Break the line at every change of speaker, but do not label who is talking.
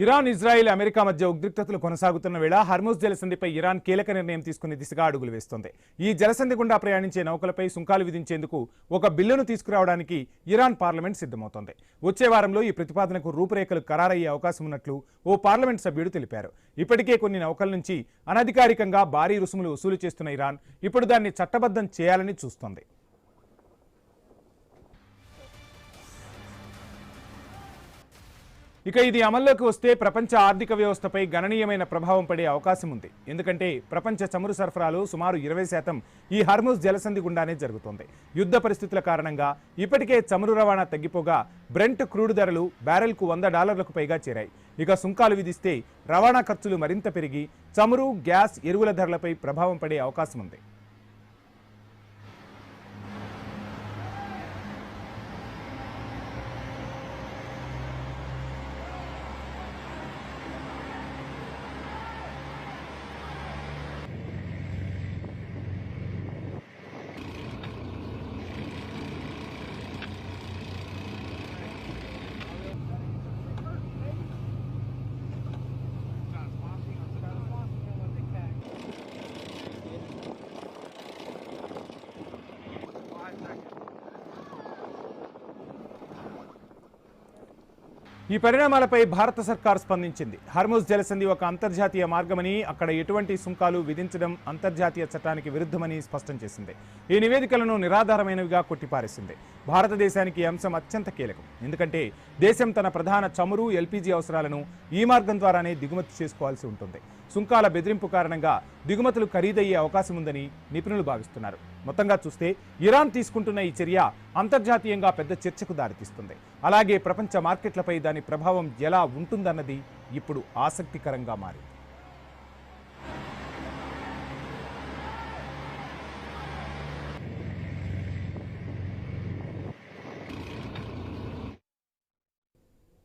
Iran, Israel, America మధ్య ఉద్రిక్తతలు కొనసాగుతున్న వేళ హర్ముజ్ జలసంధిపై ఇరాన్ కీలక నిర్ణయం తీసుకునే దిశగా అడుగులు వేస్తోంది. ఈ జలసంధి గుండా ప్రయాణించే నౌకలపై సుంకాలు విధించేందుకు ఒక బిల్లును తీసుకురావడానికి ఇరాన్ పార్లమెంట్ సిద్ధమవుతోంది. వచ్చే వారంలో ఈ ప్రతిపాదనకు రూపురేఖలు ఖరారయ్యే అవకాశం ఉన్నట్లు ఓ పార్లమెంట్ సభ్యుడు తెలిపారు. ఇప్పటికే కొన్ని నౌకల నుంచి అనధికారికంగా భారీ రుసుములు వసూలు చేస్తున్న ఇరాన్ ఇప్పుడు దాన్ని చట్టబద్ధం చేయాలని చూస్తోంది. ఇక ఇది అమల్లోకి వస్తే ప్రపంచ ఆర్థిక వ్యవస్థపై గణనీయమైన ప్రభావం పడే అవకాశం ఉంది. ఎందుకంటే ప్రపంచ చమురు సరఫరాలో సుమారు 20% ఈ హర్ముజ్ జలసంధి గుండానే జరుగుతోంది. యుద్ధ పరిస్థితుల కారణంగా ఇప్పటికే చమురు రవాణా తగ్గిపోగా బ్రెంట్ క్రూడ్ ధరలు బ్యారెల్కు $100లకు పైగా చేరాయి. ఇక సుంకాలు విధిస్తే రవాణా ఖర్చులు మరింత పెరిగి చమురు, గ్యాస్, ఎరువుల ధరలపై ప్రభావం పడే అవకాశం ఉంది. ఈ పరిణామాలపై భారత సర్కార్ స్పందించింది. హర్ముజ్ జలసంధి ఒక అంతర్జాతీయ మార్గమని, అక్కడ ఎటువంటి సుంకాలు విధించడం అంతర్జాతీయ చట్టానికి విరుద్ధమని స్పష్టం చేసింది. ఈ నివేదికలను నిరాధారమైనవిగా కొట్టిపారేసింది. భారతదేశానికి ఈ అంశం అత్యంత కీలకం. ఎందుకంటే దేశం తన ప్రధాన చమురు, ఎల్పీజీ అవసరాలను ఈ మార్గం ద్వారానే దిగుమతి చేసుకోవాల్సి ఉంటుంది. సుంకాల బెదిరింపు కారణంగా దిగుమతులు ఖరీదయ్యే అవకాశం ఉందని నిపుణులు భావిస్తున్నారు. మొత్తంగా చూస్తే ఇరాన్ తీసుకుంటున్న ఈ చర్య అంతర్జాతీయంగా పెద్ద చర్చకు దారితీస్తుంది. అలాగే ప్రపంచ మార్కెట్లపై దాని ప్రభావం ఎలా ఉంటుందన్నది ఇప్పుడు ఆసక్తికరంగా మారింది.